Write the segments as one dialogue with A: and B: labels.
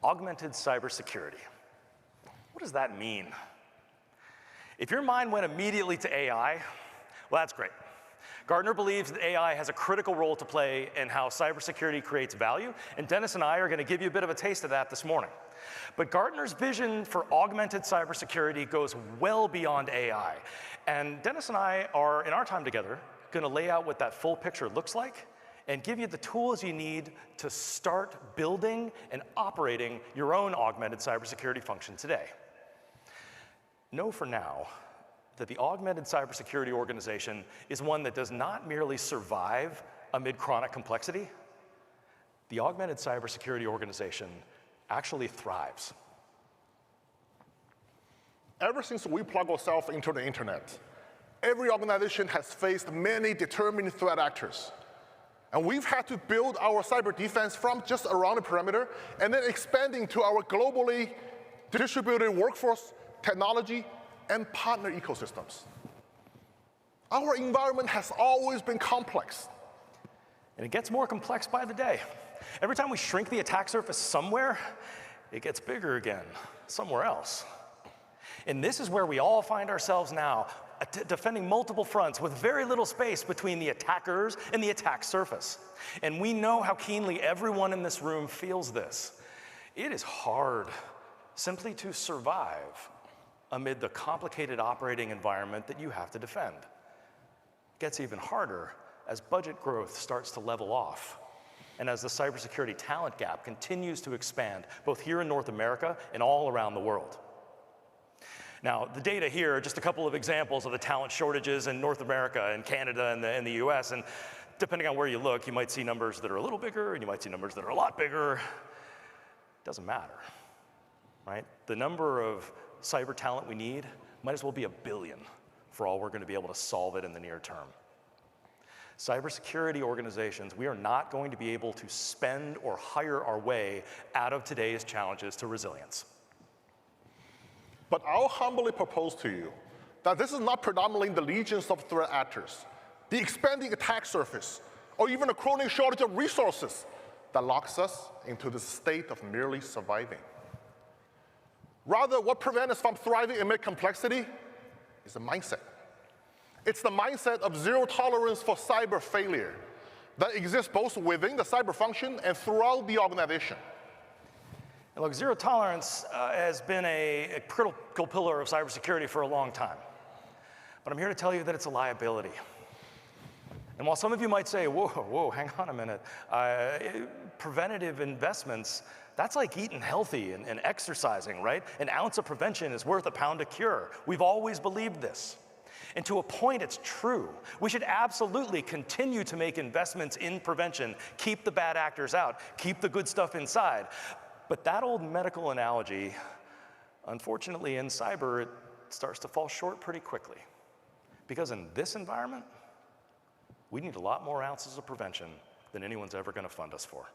A: Augmented cybersecurity. What does that mean? If your mind went immediately to AI, well, that's great. Gartner believes that AI has a critical role to play in how cybersecurity creates value, and Dennis and I are going to give you a bit of a taste of that this morning. But Gartner's vision for augmented cybersecurity goes well beyond AI. And Dennis and I are, in our time together, going to lay out what that full picture looks like and give you the tools you need to start building and operating your own augmented cybersecurity function today. Know for now that the Augmented Cybersecurity Organization is one that does not merely survive amid chronic complexity. The Augmented Cybersecurity Organization actually thrives.
B: Ever since we plug ourselves into the internet, every organization has faced many determined threat actors. And we've had to build our cyber defense from just around the perimeter and then expanding to our globally distributed workforce, technology, and partner ecosystems. Our environment has always been complex.
A: And it gets more complex by the day. Every time we shrink the attack surface somewhere, it gets bigger again, somewhere else. And this is where we all find ourselves now, defending multiple fronts with very little space between the attackers and the attack surface. And we know how keenly everyone in this room feels this. It is hard simply to survive amid the complicated operating environment that you have to defend. It gets even harder as budget growth starts to level off and as the cybersecurity talent gap continues to expand, both here in North America and all around the world. Now, the data here are just a couple of examples of the talent shortages in North America and Canada and the US, and depending on where you look, you might see numbers that are a little bigger and you might see numbers that are a lot bigger. It doesn't matter, right? The number of cyber talent we need might as well be 1 billion for all we're going to be able to solve it in the near term. Cybersecurity organizations, we are not going to be able to spend or hire our way out of today's challenges to resilience.
B: But I'll humbly propose to you that this is not predominantly the legions of threat actors, the expanding attack surface, or even a chronic shortage of resources that locks us into this state of merely surviving. Rather, what prevents us from thriving amid complexity is the mindset. It's the mindset of zero tolerance for cyber failure that exists both within the cyber function and throughout the organization.
A: And look, zero tolerance has been a critical pillar of cybersecurity for a long time. But I'm here to tell you that it's a liability. And while some of you might say, whoa, hang on a minute, preventative investments, that's like eating healthy and exercising, right? An ounce of prevention is worth a pound of cure. We've always believed this. And to a point, it's true. We should absolutely continue to make investments in prevention, keep the bad actors out, keep the good stuff inside. But that old medical analogy, unfortunately in cyber, it starts to fall short pretty quickly. Because in this environment, we need a lot more ounces of prevention than anyone's ever going to fund us for.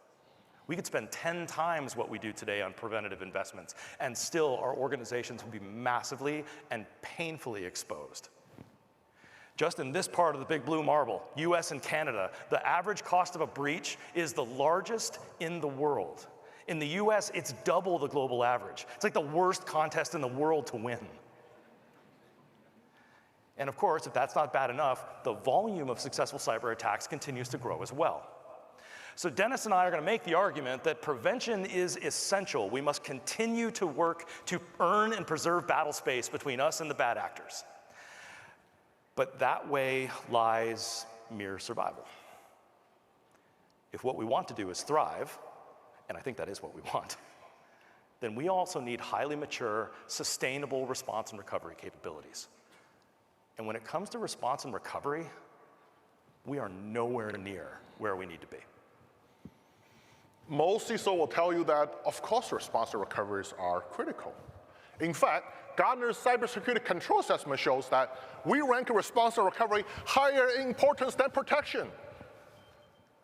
A: We could spend 10 times what we do today on preventative investments, and still our organizations will be massively and painfully exposed. Just in this part of the big blue marble, US and Canada, the average cost of a breach is the largest in the world. In the US, it's double the global average. It's like the worst contest in the world to win. And of course, if that's not bad enough, the volume of successful cyber attacks continues to grow as well. So Dennis and I are going to make the argument that prevention is essential. We must continue to work to earn and preserve battle space between us and the bad actors. But that way lies mere survival. If what we want to do is thrive, and I think that is what we want, then we also need highly mature, sustainable response and recovery capabilities. And when it comes to response and recovery, we are nowhere near where we need to be.
B: Most CISO will tell you that, of course, response and recoveries are critical. In fact, Gartner's cybersecurity control assessment shows that we rank response and recovery higher in importance than protection.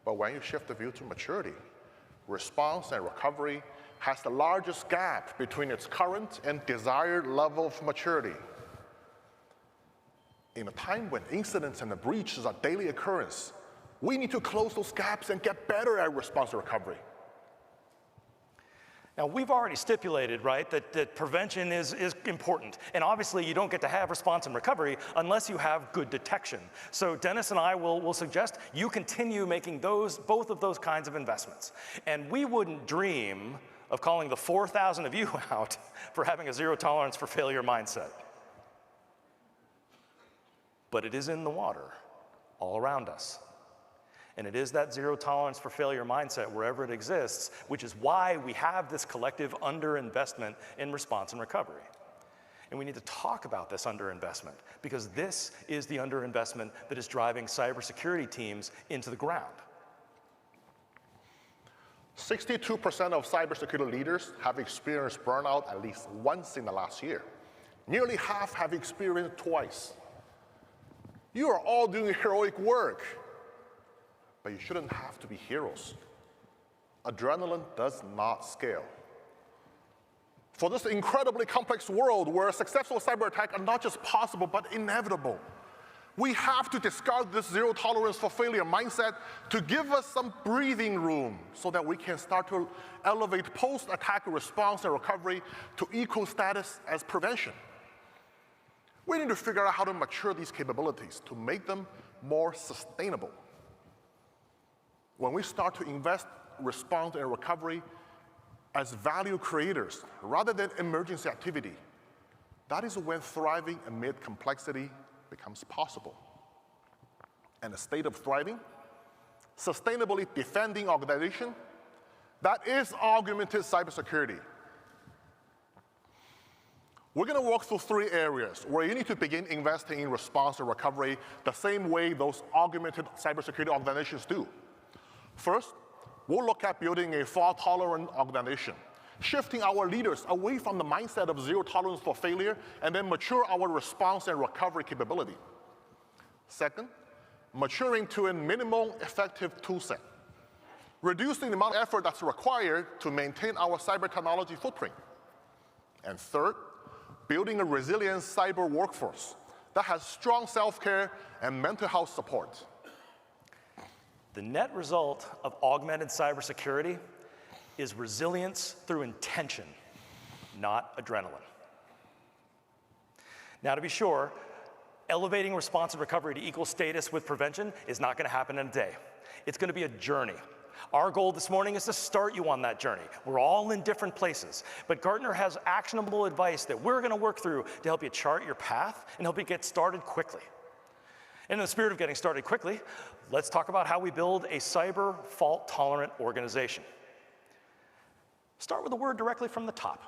B: But when you shift the view to maturity, response and recovery has the largest gap between its current and desired level of maturity. In a time when incidents and breaches are daily occurrence, we need to close those gaps and get better at response and recovery.
A: Now, we've already stipulated, right, that prevention is important. And obviously, you don't get to have response and recovery unless you have good detection. So Dennis and I will suggest you continue making both of those kinds of investments. And we wouldn't dream of calling the 4,000 of you out for having a zero tolerance for failure mindset. But it is in the water all around us. And it is that zero tolerance for failure mindset wherever it exists, which is why we have this collective underinvestment in response and recovery. And we need to talk about this underinvestment because this is the underinvestment that is driving cybersecurity teams into the ground.
B: 62% of cybersecurity leaders have experienced burnout at least once in the last year. Nearly half have experienced twice. You are all doing heroic work. But you shouldn't have to be heroes. Adrenaline does not scale. For this incredibly complex world where successful cyber attacks are not just possible, but inevitable, we have to discard this zero tolerance for failure mindset to give us some breathing room so that we can start to elevate post-attack response and recovery to equal status as prevention. We need to figure out how to mature these capabilities to make them more sustainable. When we start to invest response and recovery as value creators rather than emergency activity, that is when thriving amid complexity becomes possible. And a state of thriving, sustainably defending organization, that is augmented cybersecurity. We're going to walk through 3 areas where you need to begin investing in response and recovery the same way those augmented cybersecurity organizations do. First, we'll look at building a fault-tolerant organization, shifting our leaders away from the mindset of zero tolerance for failure, and then mature our response and recovery capability. Second, maturing to a minimal effective toolset, reducing the amount of effort that's required to maintain our cyber technology footprint. And third, building a resilient cyber workforce that has strong self-care and mental health support.
A: The net result of augmented cybersecurity is resilience through intention, not adrenaline. Now, to be sure, elevating response and recovery to equal status with prevention is not going to happen in a day. It's going to be a journey. Our goal this morning is to start you on that journey. We're all in different places, but Gartner has actionable advice that we're going to work through to help you chart your path and help you get started quickly. And in the spirit of getting started quickly, let's talk about how we build a cyber fault-tolerant organization. Start with a word directly from the top.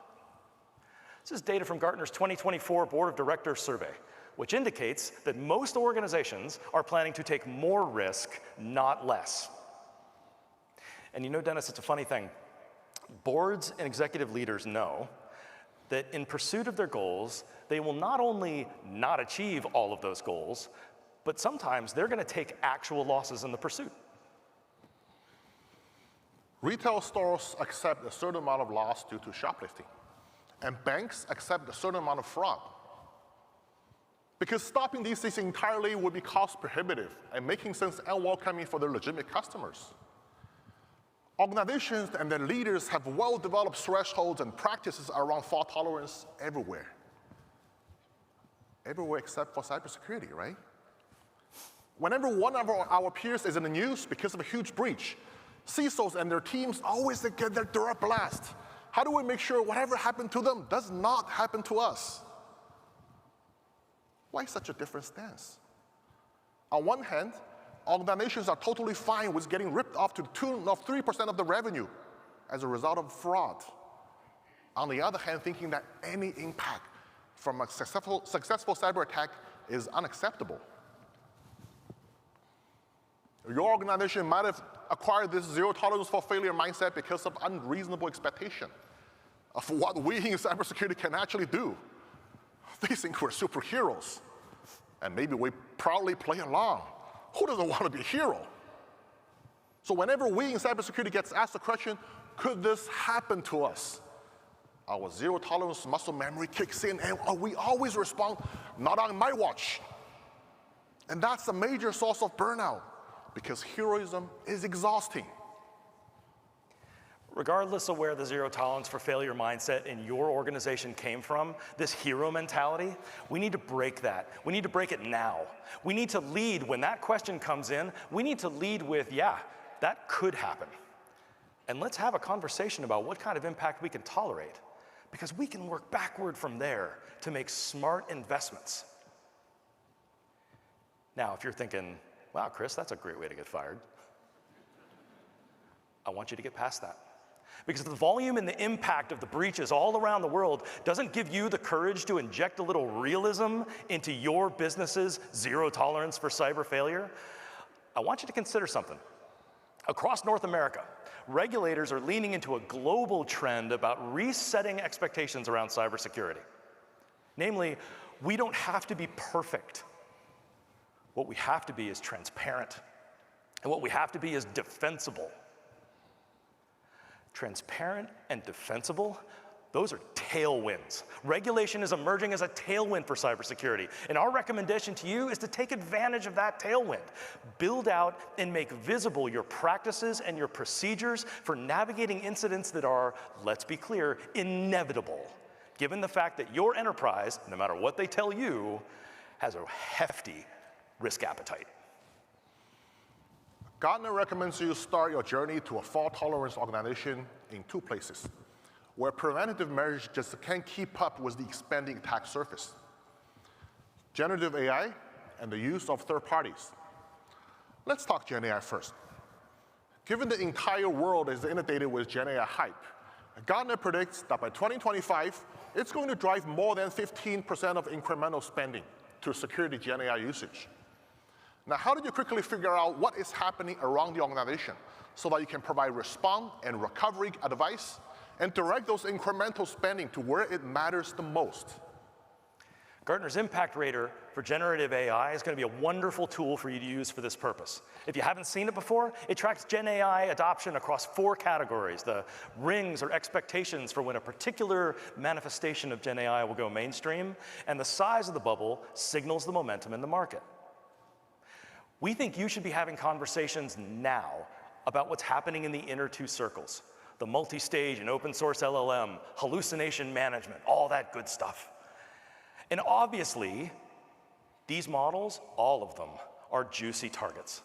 A: This is data from Gartner's 2024 Board of Directors survey, which indicates that most organizations are planning to take more risk, not less. And you know, Dennis, it's a funny thing. Boards and executive leaders know that in pursuit of their goals, they will not only not achieve all of those goals, but sometimes they're going to take actual losses in the pursuit.
B: Retail stores accept a certain amount of loss due to shoplifting, and banks accept a certain amount of fraud. Because stopping these things entirely would be cost prohibitive and making sense unwelcoming for their legitimate customers. Organizations and their leaders have well-developed thresholds and practices around fault tolerance everywhere. Everywhere except for cybersecurity, right? Whenever one of our peers is in the news because of a huge breach, CISOs and their teams always get their direct blast. How do we make sure whatever happened to them does not happen to us? Why such a different stance? On one hand, organizations are totally fine with getting ripped off to the tune of 3% of the revenue as a result of fraud. On the other hand, thinking that any impact from a successful cyber attack is unacceptable. Your organization might have acquired this zero tolerance for failure mindset because of unreasonable expectation of what we in cybersecurity can actually do. They think we're superheroes, and maybe we proudly play along. Who doesn't want to be a hero? So whenever we in cybersecurity gets asked the question, could this happen to us? Our zero tolerance muscle memory kicks in, and we always respond, not on my watch. And that's a major source of burnout, because heroism is exhausting.
A: regardless of where the zero tolerance for failure mindset in your organization came from, this hero mentality, we need to break that. We need to break it now. We need to lead when that question comes in. We need to lead with, yeah, that could happen. And let's have a conversation about what kind of impact we can tolerate, because we can work backward from there to make smart investments. Now, if you're thinking, wow, Chris, that's a great way to get fired, I want you to get past that. Because the volume and the impact of the breaches all around the world doesn't give you the courage to inject a little realism into your business's zero tolerance for cyber failure. I want you to consider something. Across North America, regulators are leaning into a global trend about resetting expectations around cybersecurity. Namely, we don't have to be perfect. What we have to be is transparent. And what we have to be is defensible. Transparent and defensible, those are tailwinds. Regulation is emerging as a tailwind for cybersecurity. And our recommendation to you is to take advantage of that tailwind. Build out and make visible your practices and your procedures for navigating incidents that are, let's be clear, inevitable, given the fact that your enterprise, no matter what they tell you, has a hefty risk appetite.
B: Gartner recommends you start your journey to a fault-tolerance organization in two places, where preventative measures just can't keep up with the expanding attack surface: generative AI and the use of third parties. Let's talk Gen AI first. Given the entire world is inundated with Gen AI hype, Gartner predicts that by 2025, it's going to drive more than 15% of incremental spending to security Gen AI usage. Now, how did you quickly figure out what is happening around the organization so that you can provide response and recovery advice and direct those incremental spending to where it matters the most?
A: Gartner's Impact Rater for generative AI is going to be a wonderful tool for you to use for this purpose. If you haven't seen it before, it tracks Gen AI adoption across 4 categories: the rings or expectations for when a particular manifestation of Gen AI will go mainstream, and the size of the bubble signals the momentum in the market. We think you should be having conversations now about what's happening in the inner 2 circles: the multi-stage and open source LLM, hallucination management, all that good stuff. And obviously, these models, all of them, are juicy targets.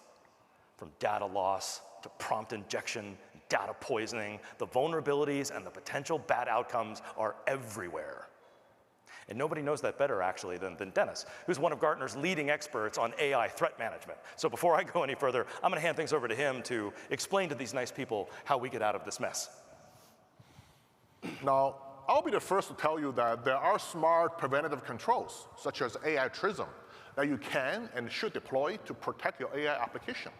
A: From data loss to prompt injection, data poisoning, the vulnerabilities and the potential bad outcomes are everywhere. And nobody knows that better, actually, than Dennis, who's one of Gartner's leading experts on AI threat management. So before I go any further, I'm going to hand things over to him to explain to these nice people how we get out of this mess.
B: Now, I'll be the first to tell you that there are smart preventative controls, such as AI TRISM, that you can and should deploy to protect your AI application.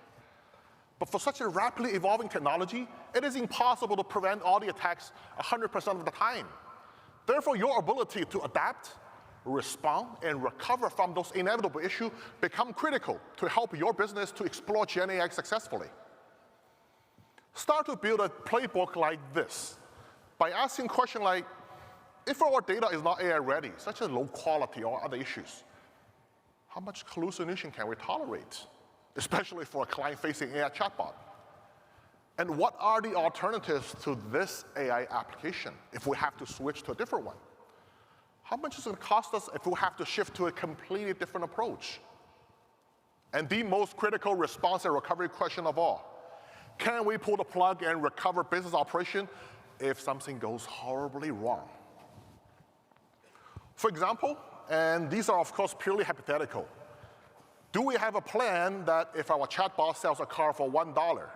B: But for such a rapidly evolving technology, it is impossible to prevent all the attacks 100% of the time. Therefore, your ability to adapt, respond, and recover from those inevitable issues become critical to help your business to explore Gen AI successfully. Start to build a playbook like this by asking questions like, if our data is not AI ready, such as low quality or other issues, how much hallucination can we tolerate, especially for a client-facing AI chatbot? And what are the alternatives to this AI application if we have to switch to a different one? How much is it going to cost us if we have to shift to a completely different approach? And the most critical response and recovery question of all: can we pull the plug and recover business operation if something goes horribly wrong? For example, and these are of course purely hypothetical, do we have a plan that if our chatbot sells a car for $1,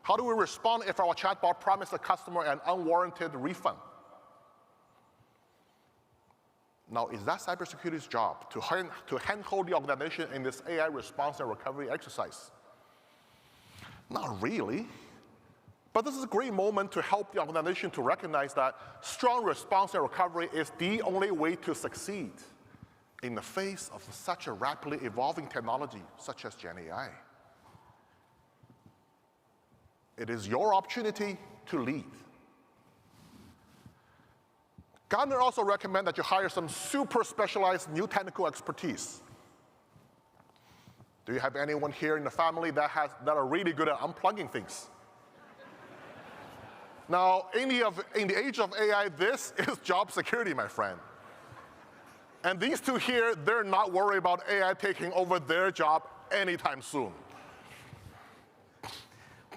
B: how do we respond if our chatbot promises the customer an unwarranted refund? Now, is that cybersecurity's job to handhold the organization in this AI response and recovery exercise? Not really. But this is a great moment to help the organization to recognize that strong response and recovery is the only way to succeed in the face of such a rapidly evolving technology such as Gen AI. It is your opportunity to lead. Gartner also recommends that you hire some super specialized new technical expertise. Do you have anyone here in the family that are really good at unplugging things? Now, in the age of AI, this is job security, my friend. And these two here, they're not worried about AI taking over their job anytime soon.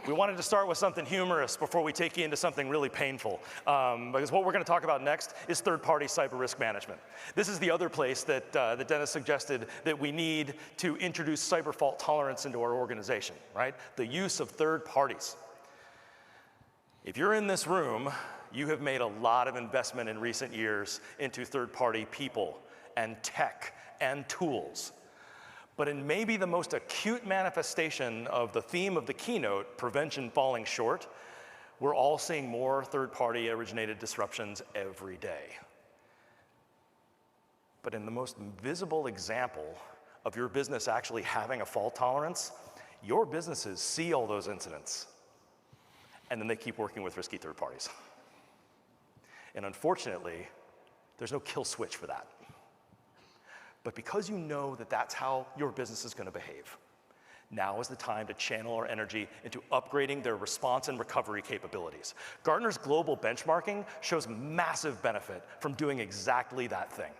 A: We wanted to start with something humorous before we take you into something really painful, because what we're going to talk about next is third-party cyber risk management. This is the other place that, that Dennis suggested that we need to introduce cyber fault tolerance into our organization, right? The use of third parties. If you're in this room, you have made a lot of investment in recent years into third-party people and tech and tools. But in maybe the most acute manifestation of the theme of the keynote, prevention falling short, we're all seeing more third-party originated disruptions every day. But in the most visible example of your business actually having a fault tolerance, your businesses see all those incidents, and then they keep working with risky third parties. And unfortunately, there's no kill switch for that. But because you know that that's how your business is going to behave, now is the time to channel our energy into upgrading their response and recovery capabilities. Gartner's global benchmarking shows massive benefit from doing exactly that thing.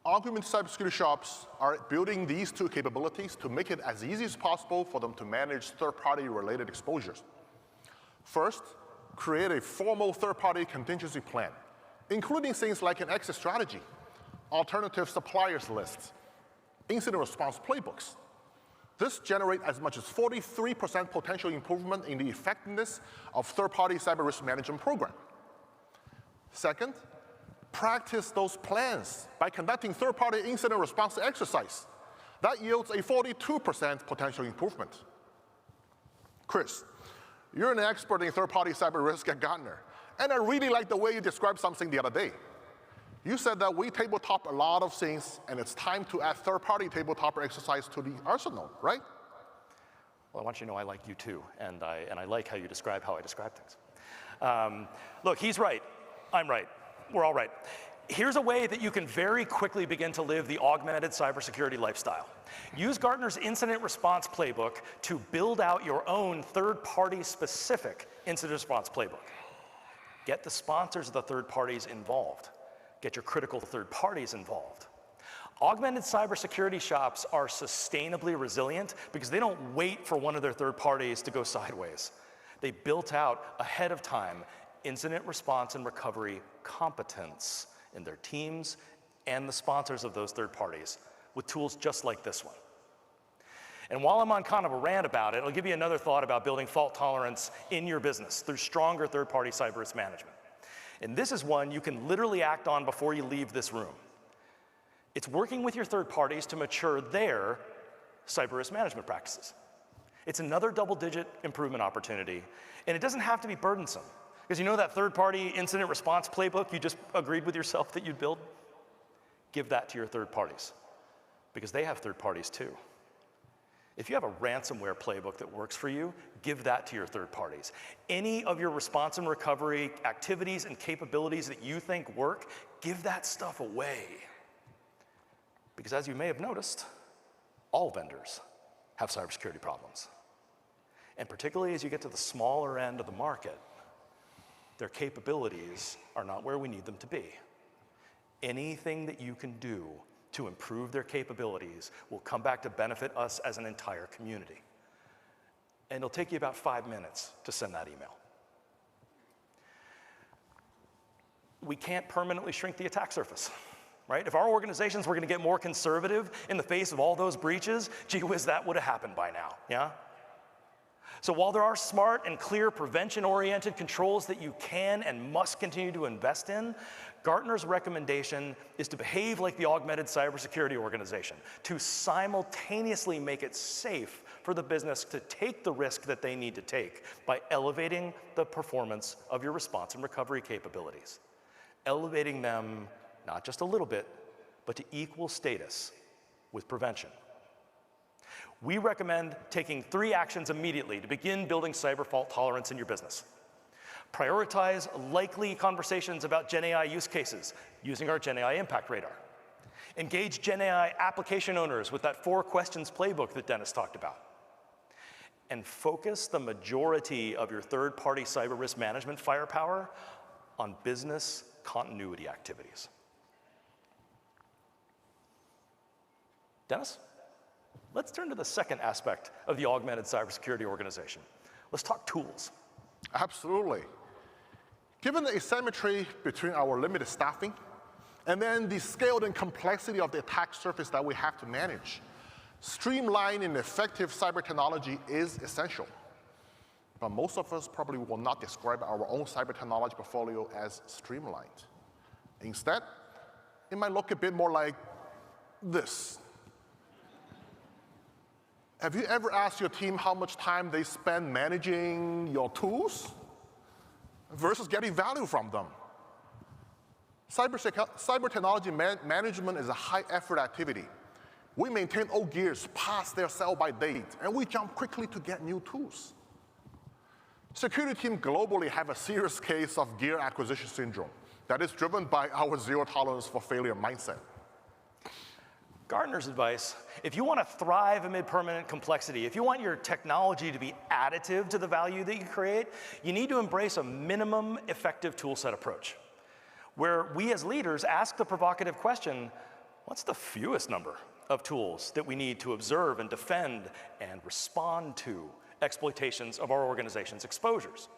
B: Augmented cybersecurity shops are building these two capabilities to make it as easy as possible for them to manage third-party related exposures. First, create a formal third-party contingency plan, including things like an exit strategy, alternative suppliers lists, incident response playbooks. This generates as much as 43% potential improvement in the effectiveness of third-party cyber risk management program. Second, practice those plans by conducting third-party incident response exercise. That yields a 42% potential improvement. Chris, you're an expert in third-party cyber risk at Gartner, and I really like the way you described something the other day. You said that we tabletop a lot of things, and it's time to add third-party tabletop exercise to the arsenal, right?
A: Well, I want you to know I like you too, and I like how you describe how I describe things. Look, he's right. I'm right. We're all right. Here's a way that you can very quickly begin to live the augmented cybersecurity lifestyle. Use Gartner's incident response playbook to build out your own third-party specific incident response playbook. Get the sponsors of the third parties involved. Get your critical third parties involved. Augmented cybersecurity shops are sustainably resilient because they don't wait for one of their third parties to go sideways. They built out ahead of time incident response and recovery competence in their teams and the sponsors of those third parties with tools just like this one. And while I'm on kind of a rant about it, I'll give you another thought about building fault tolerance in your business through stronger third-party cyber risk management. And this is one you can literally act on before you leave this room. It's working with your third parties to mature their cyber risk management practices. It's another double-digit improvement opportunity, and it doesn't have to be burdensome. Because you know that third-party incident response playbook you just agreed with yourself that you'd build? Give that to your third parties, because they have third parties too. If you have a ransomware playbook that works for you, give that to your third parties. Any of your response and recovery activities and capabilities that you think work, give that stuff away. Because as you may have noticed, all vendors have cybersecurity problems. And particularly as you get to the smaller end of the market, their capabilities are not where we need them to be. Anything that you can do to improve their capabilities will come back to benefit us as an entire community. And it'll take you about 5 minutes to send that email. We can't permanently shrink the attack surface, right? If our organizations were going to get more conservative in the face of all those breaches, gee whiz, that would have happened by now, yeah? So while there are smart and clear prevention-oriented controls that you can and must continue to invest in, Gartner's recommendation is to behave like the augmented cybersecurity organization, to simultaneously make it safe for the business to take the risk that they need to take by elevating the performance of your response and recovery capabilities. Elevating them not just a little bit, but to equal status with prevention. We recommend taking 3 actions immediately to begin building cyber fault tolerance in your business. Prioritize likely conversations about GenAI use cases using our GenAI Impact Radar. Engage GenAI application owners with that 4 questions playbook that Dennis talked about. and focus the majority of your third-party cyber risk management firepower on business continuity activities. Dennis, let's turn to the second aspect of the augmented cybersecurity organization. Let's talk tools.
B: Absolutely. Given the asymmetry between our limited staffing and then the scale and complexity of the attack surface that we have to manage, streamlined and effective cyber technology is essential. But most of us probably will not describe our own cyber technology portfolio as streamlined. Instead, it might look a bit more like this. Have you ever asked your team how much time they spend managing your tools versus getting value from them? Cyber technology management is a high-effort activity. We maintain old gears past their sell-by date, and we jump quickly to get new tools. Security teams globally have a serious case of gear acquisition syndrome that is driven by our zero tolerance for failure mindset.
A: Gartner's advice, if you want to thrive amid permanent complexity, if you want your technology to be additive to the value that you create, you need to embrace a minimum effective toolset approach, where we as leaders ask the provocative question, what's the fewest number of tools that we need to observe and defend and respond to exploitations of our organization's exposures?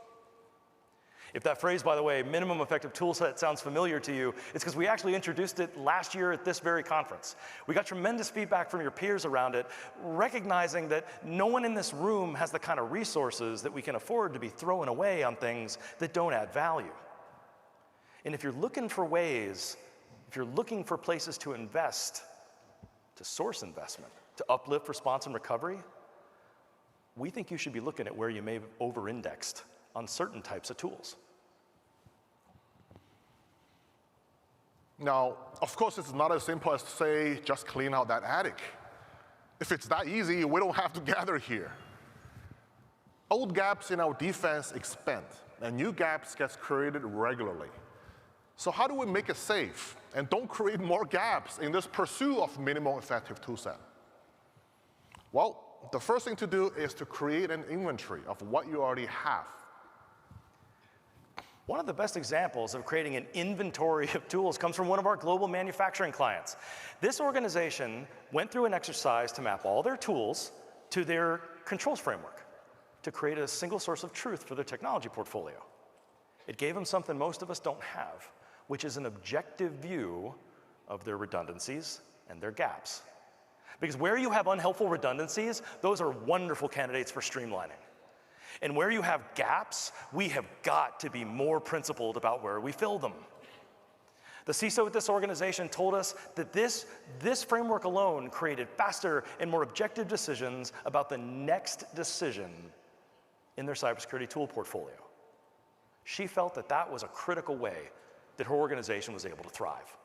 A: If that phrase, by the way, minimum effective tool set, sounds familiar to you, it's because we actually introduced it last year at this very conference. We got tremendous feedback from your peers around it, recognizing that no one in this room has the kind of resources that we can afford to be throwing away on things that don't add value. And if you're looking for ways, if you're looking for places to invest, to source investment, to uplift response and recovery, we think you should be looking at where you may have over-indexed on certain types of tools.
B: Now, of course, it's not as simple as to say, just clean out that attic. If it's that easy, we don't have to gather here. Old gaps in our defense expand, and new gaps get created regularly. So how do we make it safe and don't create more gaps in this pursuit of minimum effective toolset? Well, the first thing to do is to create an inventory of what you already have.
A: One of the best examples of creating an inventory of tools comes from one of our global manufacturing clients. This organization went through an exercise to map all their tools to their controls framework to create a single source of truth for their technology portfolio. It gave them something most of us don't have, which is an objective view of their redundancies and their gaps. Because where you have unhelpful redundancies, those are wonderful candidates for streamlining. And where you have gaps, we have got to be more principled about where we fill them. The CISO at this organization told us that this framework alone created faster and more objective decisions about the next decision in their cybersecurity tool portfolio. She felt that that was a critical way that her organization was able to thrive.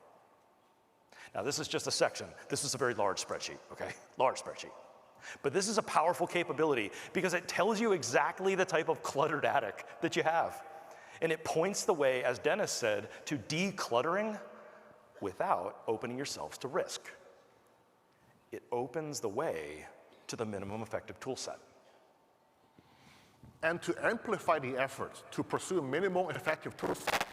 A: Now, this is just a section. This is a very large spreadsheet, okay? Large spreadsheet. But this is a powerful capability because it tells you exactly the type of cluttered attic that you have. And it points the way, as Dennis said, to decluttering without opening yourselves to risk. It opens the way to the minimum effective tool set.
B: And to amplify the effort to pursue minimum effective tool set,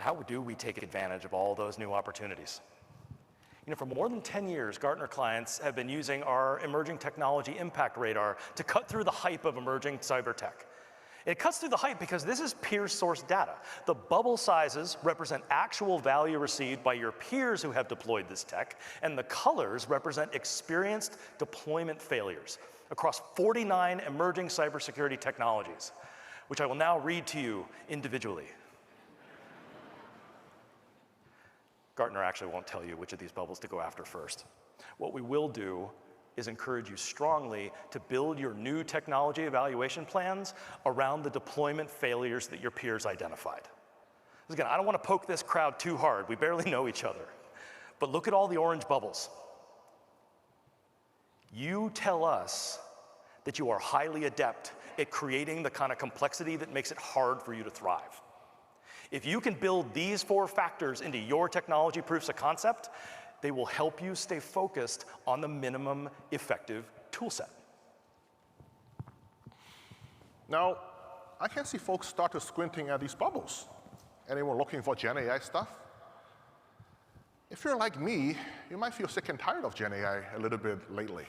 A: how do we take advantage of all those new opportunities? You know, for more than 10 years, Gartner clients have been using our emerging technology impact radar to cut through the hype of emerging cyber tech. It cuts through the hype because this is peer-sourced data. The bubble sizes represent actual value received by your peers who have deployed this tech, and the colors represent experienced deployment failures. across 49 emerging cybersecurity technologies, which I will now read to you individually. Gartner actually won't tell you which of these bubbles to go after first. What we will do is encourage you strongly to build your new technology evaluation plans around the deployment failures that your peers identified. Again, I don't want to poke this crowd too hard. We barely know each other. But look at all the orange bubbles. You tell us that you are highly adept at creating the kind of complexity that makes it hard for you to thrive. If you can build these 4 factors into your technology proofs of concept, they will help you stay focused on the minimum effective tool set.
B: Now, I can see folks start to squinting at these bubbles. Anyone looking for Gen AI stuff? If you're like me, you might feel sick and tired of Gen AI a little bit lately.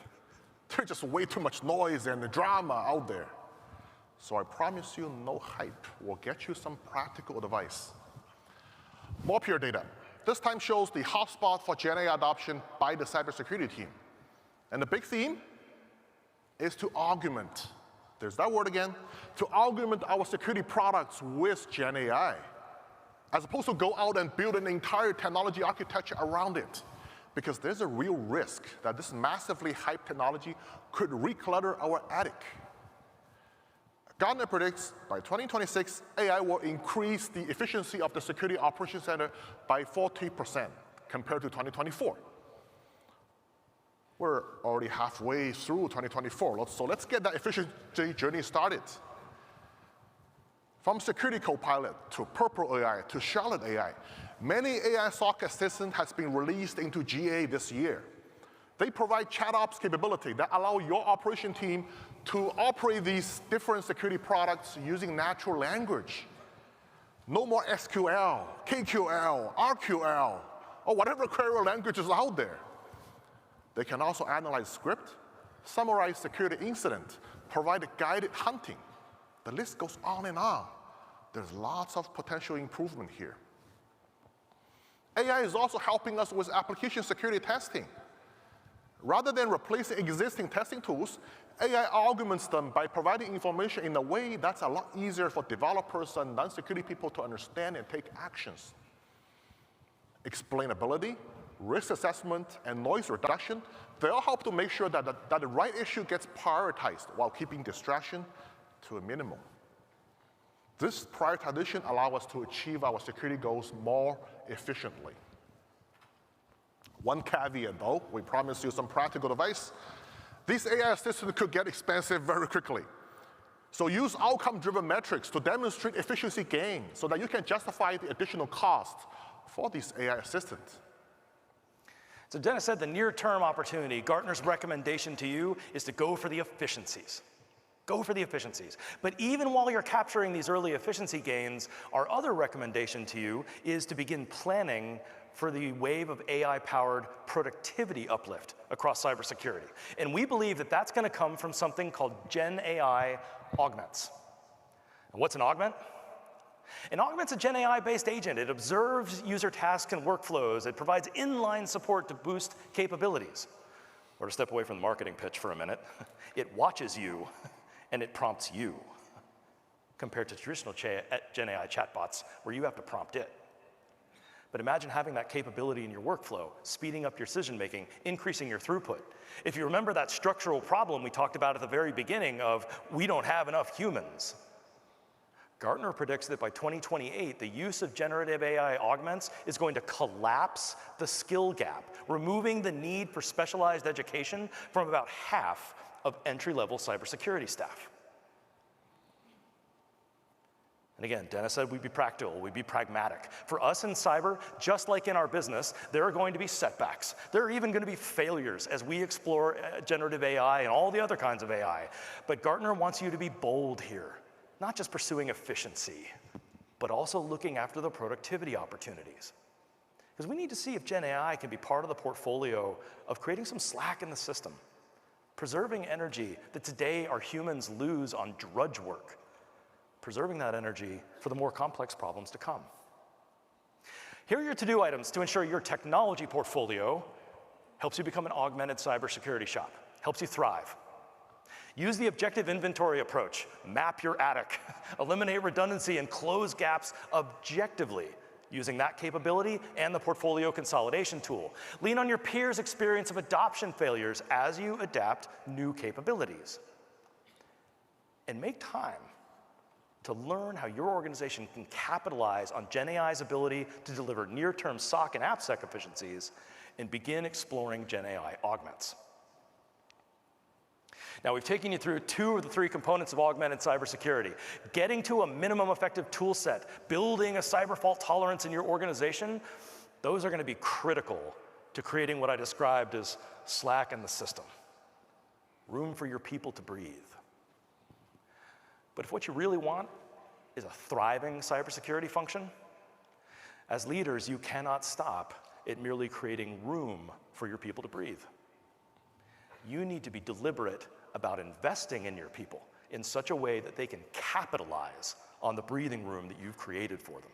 B: There's just way too much noise and drama out there. So I promise you no hype. We'll get you some practical advice. More pure data. This time shows the hotspot for Gen AI adoption by the cybersecurity team. And the big theme is to augment, there's that word again, to augment our security products with Gen AI, as opposed to go out and build an entire technology architecture around it. Because there's a real risk that this massively hyped technology could reclutter our attic. Gartner predicts by 2026, AI will increase the efficiency of the Security Operations Center by 40% compared to 2024. We're already halfway through 2024, so let's get that efficiency journey started. From Security Copilot to Purple AI to Charlotte AI, many AI SOC assistants has been released into GA this year. They provide chat ops capability that allow your operation team to operate these different security products using natural language. No more SQL, KQL, RQL, or whatever query language is out there. They can also analyze script, summarize security incident, provide guided hunting. The list goes on and on. There's lots of potential improvement here. AI is also helping us with application security testing. Rather than replacing existing testing tools, AI augments them by providing information in a way that's a lot easier for developers and non-security people to understand and take actions. Explainability, risk assessment, and noise reduction, they all help to make sure that the right issue gets prioritized while keeping distraction to a minimum. This prioritization allows us to achieve our security goals more efficiently. One caveat, though, we promise you some practical advice. These AI assistants could get expensive very quickly. So use outcome-driven metrics to demonstrate efficiency gain so that you can justify the additional cost for these AI assistants.
A: So Dennis said the near-term opportunity, Gartner's recommendation to you is to go for the efficiencies. Go for the efficiencies. But even while you're capturing these early efficiency gains, our other recommendation to you is to begin planning for the wave of AI-powered productivity uplift across cybersecurity. And we believe that that's going to come from something called Gen AI augments. And what's an augment? An augment's a Gen AI-based agent. It observes user tasks and workflows. It provides inline support to boost capabilities. Or to step away from the marketing pitch for a minute, it watches you and it prompts you, compared to traditional Gen AI chatbots where you have to prompt it. But imagine having that capability in your workflow, speeding up your decision-making, increasing your throughput. If you remember that structural problem we talked about at the very beginning of we don't have enough humans, Gartner predicts that by 2028, the use of generative AI augments is going to collapse the skill gap, removing the need for specialized education from about half of entry-level cybersecurity staff. And again, Dennis said we'd be practical, we'd be pragmatic. For us in cyber, just like in our business, there are going to be setbacks. There are even going to be failures as we explore generative AI and all the other kinds of AI. But Gartner wants you to be bold here, not just pursuing efficiency, but also looking after the productivity opportunities. Because we need to see if Gen AI can be part of the portfolio of creating some slack in the system, preserving energy that today our humans lose on drudge work, preserving that energy for the more complex problems to come. Here are your to-do items to ensure your technology portfolio helps you become an augmented cybersecurity shop, helps you thrive. Use the objective inventory approach. Map your attic, eliminate redundancy, and close gaps objectively using that capability and the portfolio consolidation tool. Lean on your peers' experience of adoption failures as you adapt new capabilities. And make time to learn how your organization can capitalize on GenAI's ability to deliver near-term SOC and AppSec efficiencies and begin exploring GenAI augments. Now, we've taken you through 2 of the 3 components of augmented cybersecurity. Getting to a minimum effective tool set, building a cyber fault tolerance in your organization, those are going to be critical to creating what I described as slack in the system. Room for your people to breathe. But if what you really want is a thriving cybersecurity function, as leaders, you cannot stop at merely creating room for your people to breathe. You need to be deliberate about investing in your people in such a way that they can capitalize on the breathing room that you've created for them.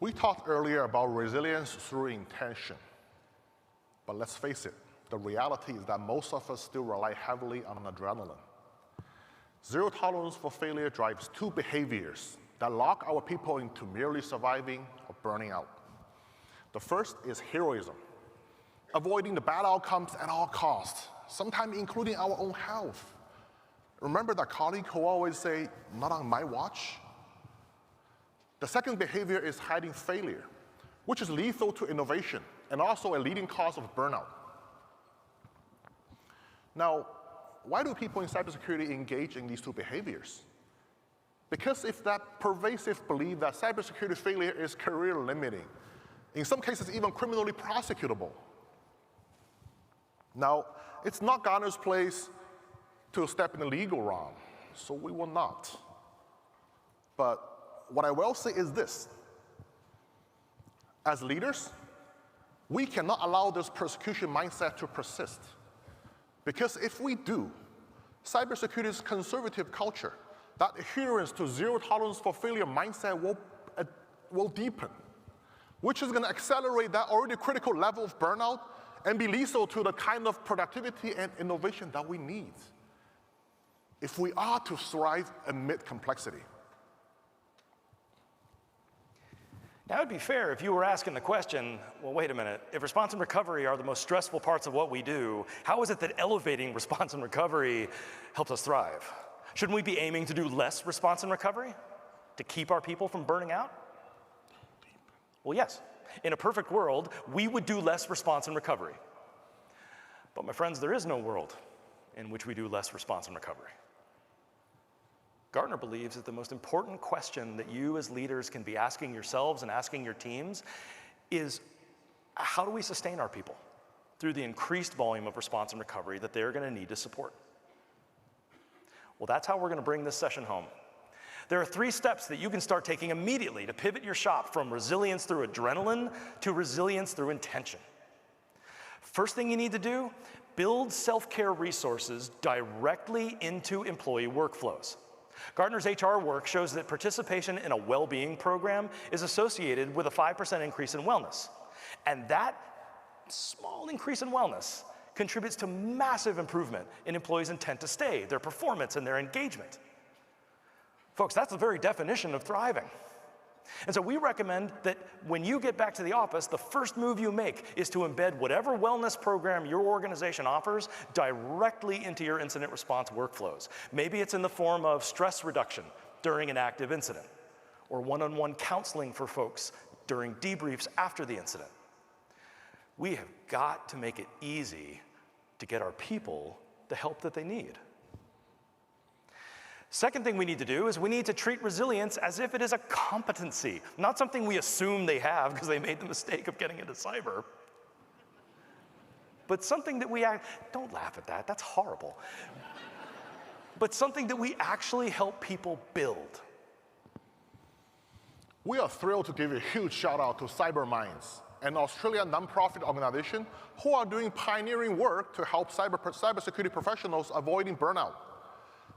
B: We talked earlier about resilience through intention. But let's face it, the reality is that most of us still rely heavily on adrenaline. Zero tolerance for failure drives 2 behaviors that lock our people into merely surviving or burning out. The first is heroism, avoiding the bad outcomes at all costs, sometimes including our own health. Remember that colleague who always say, "Not on my watch"? The second behavior is hiding failure, which is lethal to innovation and also a leading cause of burnout. Now, why do people in cybersecurity engage in these 2 behaviors? Because it's that pervasive belief that cybersecurity failure is career limiting, in some cases even criminally prosecutable. Now, it's not Gartner's place to step in the legal realm, so we will not. But what I will say is this. As leaders, we cannot allow this persecution mindset to persist. Because if we do, cybersecurity's conservative culture, that adherence to zero tolerance for failure mindset will deepen, which is going to accelerate that already critical level of burnout and be lethal to the kind of productivity and innovation that we need if we are to thrive amid complexity.
A: Now, it'd be fair if you were asking the question, well, wait a minute, if response and recovery are the most stressful parts of what we do, how is it that elevating response and recovery helps us thrive? Shouldn't we be aiming to do less response and recovery to keep our people from burning out? Well, yes. In a perfect world, we would do less response and recovery. But my friends, there is no world in which we do less response and recovery. Gartner believes that the most important question that you as leaders can be asking yourselves and asking your teams is, how do we sustain our people through the increased volume of response and recovery that they're going to need to support? Well, that's how we're going to bring this session home. There are 3 steps that you can start taking immediately to pivot your shop from resilience through adrenaline to resilience through intention. First thing you need to do, build self-care resources directly into employee workflows. Gartner's HR work shows that participation in a well-being program is associated with a 5% increase in wellness. And that small increase in wellness contributes to massive improvement in employees' intent to stay, their performance, and their engagement. Folks, that's the very definition of thriving. And so we recommend that when you get back to the office, the first move you make is to embed whatever wellness program your organization offers directly into your incident response workflows. Maybe it's in the form of stress reduction during an active incident, or one-on-one counseling for folks during debriefs after the incident. We have got to make it easy to get our people the help that they need. Second thing we need to do is we need to treat resilience as if it is a competency, not something we assume they have because they made the mistake of getting into cyber, but something that don't laugh at that, that's horrible, but something that we actually help people build.
B: We are thrilled to give a huge shout out to CyberMinds, an Australian nonprofit organization who are doing pioneering work to help cybersecurity professionals avoiding burnout.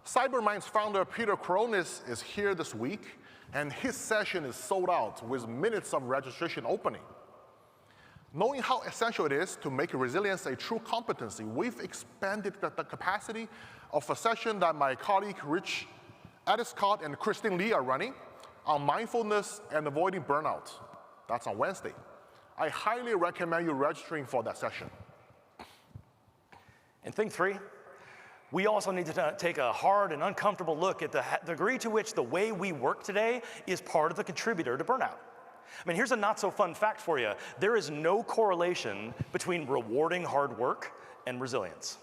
B: CyberMinds founder Peter Coronis is here this week, and his session is sold out with minutes of registration opening. Knowing how essential it is to make resilience a true competency, we've expanded the capacity of a session that my colleague Rich Scott and Christine Lee are running on mindfulness and avoiding burnout. That's on Wednesday. I highly recommend you registering for that session.
A: And thing 3, we also need to take a hard and uncomfortable look at the degree to which the way we work today is part of the contributor to burnout. I mean, here's a not so fun fact for you. There is no correlation between rewarding hard work and resilience.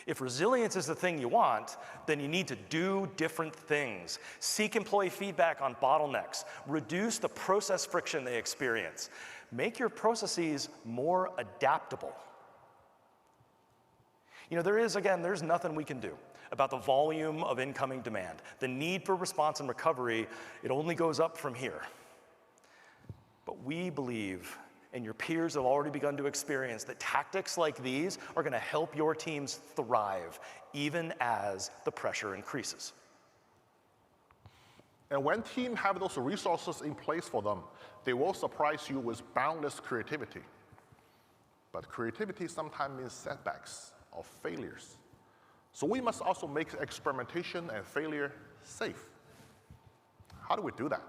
A: If resilience is the thing you want, then you need to do different things. Seek employee feedback on bottlenecks. Reduce the process friction they experience. Make your processes more adaptable. You know, there's nothing we can do about the volume of incoming demand. The need for response and recovery, it only goes up from here. But we believe, and your peers have already begun to experience, that tactics like these are going to help your teams thrive, even as the pressure increases.
B: And when teams have those resources in place for them, they will surprise you with boundless creativity. But creativity sometimes means setbacks or failures. So we must also make experimentation and failure safe. How do we do that?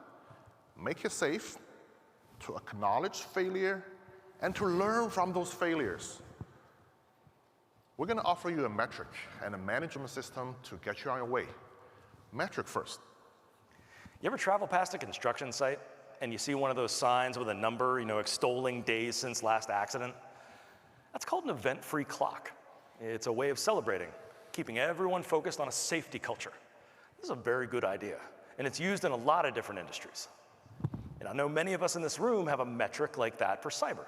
B: Make it safe to acknowledge failure and to learn from those failures. We're going to offer you a metric and a management system to get you on your way. Metric first.
A: You ever travel past a construction site and you see one of those signs with a number, extolling days since last accident? That's called an event-free clock. It's a way of celebrating, keeping everyone focused on a safety culture. This is a very good idea, and it's used in a lot of different industries. And I know many of us in this room have a metric like that for cyber.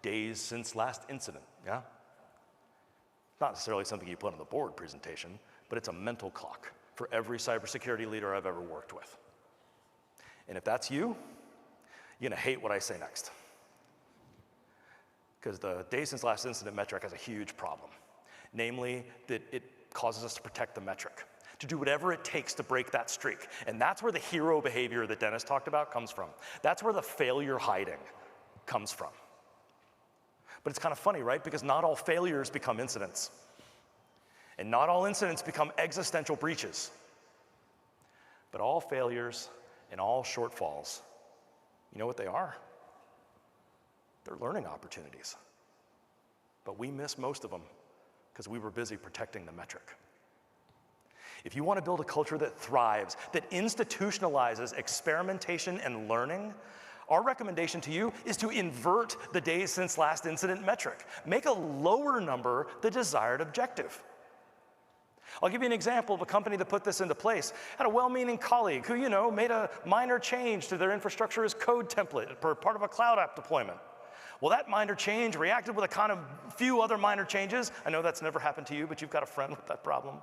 A: Days since last incident, yeah? Not necessarily something you put on the board presentation, but it's a mental clock for every cybersecurity leader I've ever worked with. And if that's you, you're gonna hate what I say next. Because the days since last incident metric has a huge problem. Namely, that it causes us to protect the metric, to do whatever it takes to break that streak. And that's where the hero behavior that Dennis talked about comes from. That's where the failure hiding comes from. But it's kind of funny, right? Because not all failures become incidents. And not all incidents become existential breaches. But all failures and all shortfalls, you know what they are? They're learning opportunities. But we miss most of them because we were busy protecting the metric. If you want to build a culture that thrives, that institutionalizes experimentation and learning, our recommendation to you is to invert the days since last incident metric. Make a lower number the desired objective. I'll give you an example of a company that put this into place. Had a well-meaning colleague who, made a minor change to their infrastructure as code template for part of a cloud app deployment. Well, that minor change reacted with a kind of few other minor changes. I know that's never happened to you, but you've got a friend with that problem.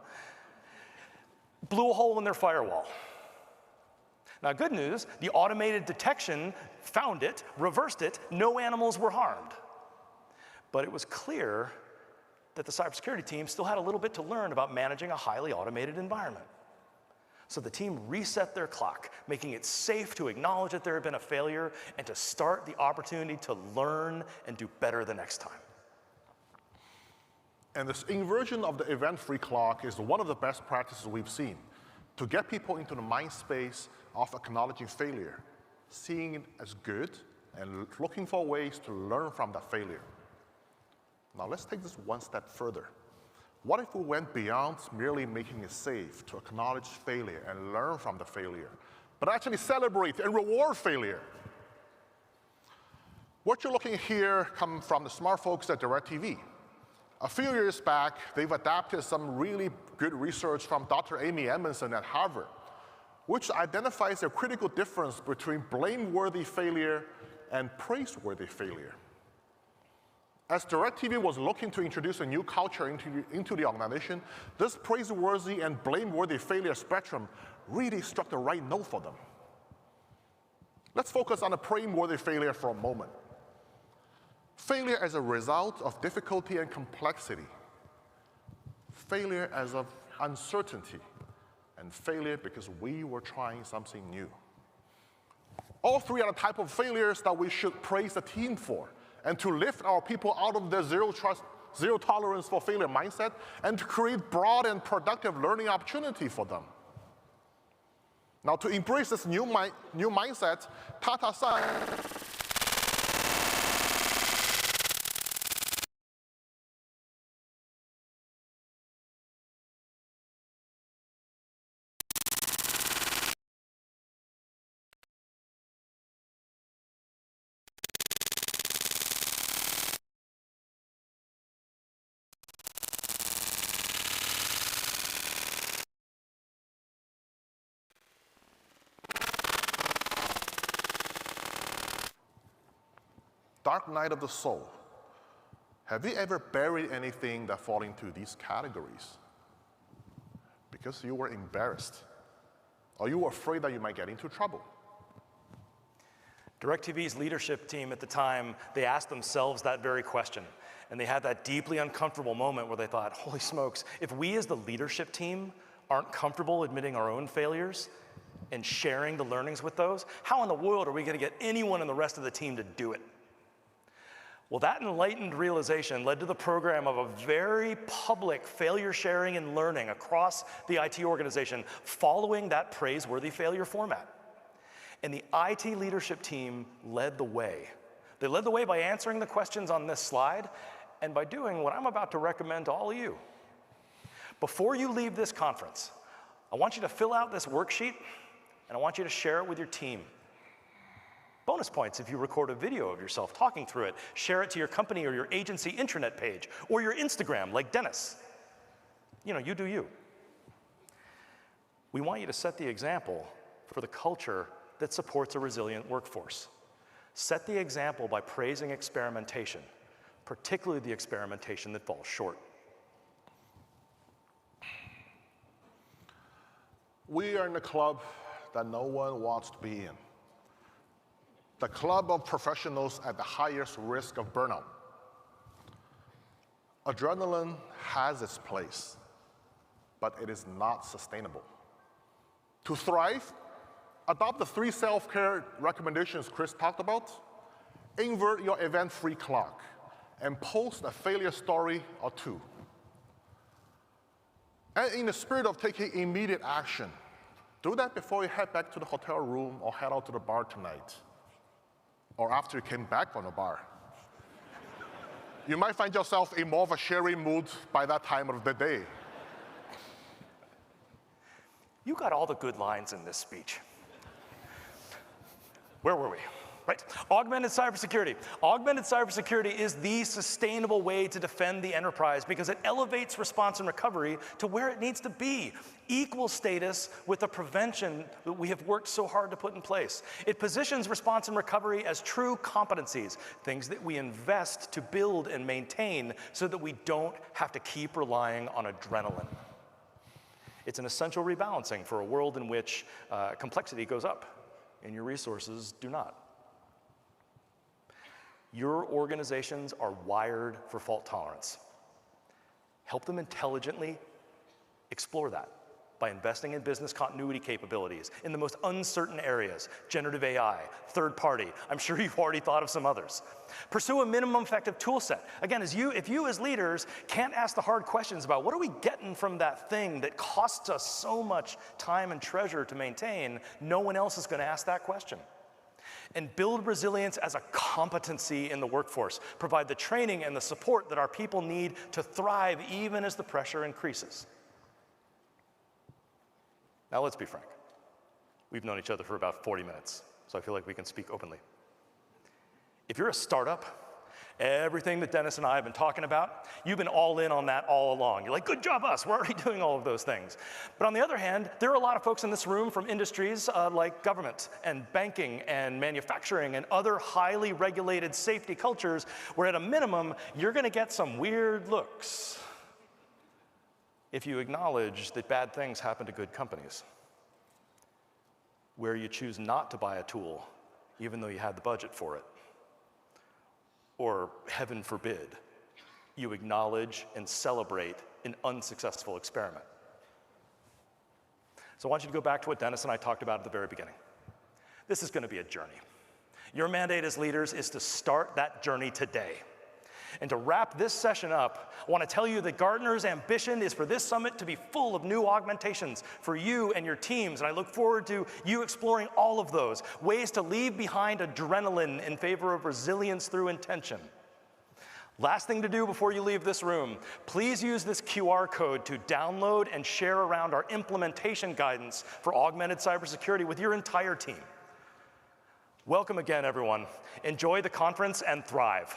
A: Blew a hole in their firewall. Now, good news, the automated detection found it, reversed it, no animals were harmed. But it was clear that the cybersecurity team still had a little bit to learn about managing a highly automated environment. So the team reset their clock, making it safe to acknowledge that there had been a failure and to start the opportunity to learn and do better the next time.
B: And this inversion of the event-free clock is one of the best practices we've seen to get people into the mind space of acknowledging failure, seeing it as good, and looking for ways to learn from that failure. Now let's take this one step further. What if we went beyond merely making it safe to acknowledge failure and learn from the failure, but actually celebrate and reward failure? What you're looking at here comes from the smart folks at DirecTV. A few years back, they've adapted some really good research from Dr. Amy Edmondson at Harvard, which identifies a critical difference between blameworthy failure and praiseworthy failure. As DirecTV was looking to introduce a new culture into the organization, this praiseworthy and blameworthy failure spectrum really struck the right note for them. Let's focus on the praiseworthy failure for a moment. Failure as a result of difficulty and complexity. Failure as of uncertainty. And failure because we were trying something new. All three are the type of failures that we should praise the team for, and to lift our people out of their zero tolerance for failure mindset, and to create broad and productive learning opportunity for them. Now, to embrace this new mindset, Tata-san Dark night of the soul. Have you ever buried anything that fall into these categories? Because you were embarrassed, or you were afraid that you might get into trouble.
A: DirecTV's leadership team at the time, they asked themselves that very question. And they had that deeply uncomfortable moment where they thought, holy smokes, if we as the leadership team aren't comfortable admitting our own failures and sharing the learnings with those, how in the world are we going to get anyone in the rest of the team to do it? Well, that enlightened realization led to the program of a very public failure sharing and learning across the IT organization following that praiseworthy failure format. And the IT leadership team led the way. They led the way by answering the questions on this slide and by doing what I'm about to recommend to all of you. Before you leave this conference, I want you to fill out this worksheet and I want you to share it with your team. Bonus points if you record a video of yourself talking through it. Share it to your company or your agency intranet page or your Instagram like Dennis. You know, you do you. We want you to set the example for the culture that supports a resilient workforce. Set the example by praising experimentation, particularly the experimentation that falls short.
B: We are in a club that no one wants to be in. The club of professionals at the highest risk of burnout. Adrenaline has its place, but it is not sustainable. To thrive, adopt the 3 self-care recommendations Chris talked about. Invert your event-free clock and post a failure story or 2. And in the spirit of taking immediate action, do that before you head back to the hotel room or head out to the bar tonight, or after you came back from the bar. You might find yourself in more of a sharing mood by that time of the day.
A: You got all the good lines in this speech. Where were we? Right. Augmented cybersecurity. Augmented cybersecurity is the sustainable way to defend the enterprise because it elevates response and recovery to where it needs to be. Equal status with the prevention that we have worked so hard to put in place. It positions response and recovery as true competencies, things that we invest to build and maintain so that we don't have to keep relying on adrenaline. It's an essential rebalancing for a world in which complexity goes up and your resources do not. Your organizations are wired for fault tolerance. Help them intelligently explore that by investing in business continuity capabilities in the most uncertain areas, generative AI, third party. I'm sure you've already thought of some others. Pursue a minimum effective tool set. Again, if you as leaders can't ask the hard questions about what are we getting from that thing that costs us so much time and treasure to maintain, no one else is going to ask that question. And build resilience as a competency in the workforce. Provide the training and the support that our people need to thrive even as the pressure increases. Now let's be frank. We've known each other for about 40 minutes, so I feel like we can speak openly. If you're a startup, everything that Dennis and I have been talking about, you've been all in on that all along. You're like, good job us, we're already doing all of those things. But on the other hand, there are a lot of folks in this room from industries like government and banking and manufacturing and other highly regulated safety cultures where at a minimum, you're gonna get some weird looks if you acknowledge that bad things happen to good companies, where you choose not to buy a tool even though you had the budget for it. Or, heaven forbid, you acknowledge and celebrate an unsuccessful experiment. So I want you to go back to what Dennis and I talked about at the very beginning. This is going to be a journey. Your mandate as leaders is to start that journey today. And to wrap this session up, I want to tell you that Gartner's ambition is for this summit to be full of new augmentations for you and your teams, and I look forward to you exploring all of those, ways to leave behind adrenaline in favor of resilience through intention. Last thing to do before you leave this room, please use this QR code to download and share around our implementation guidance for augmented cybersecurity with your entire team. Welcome again, everyone. Enjoy the conference and thrive.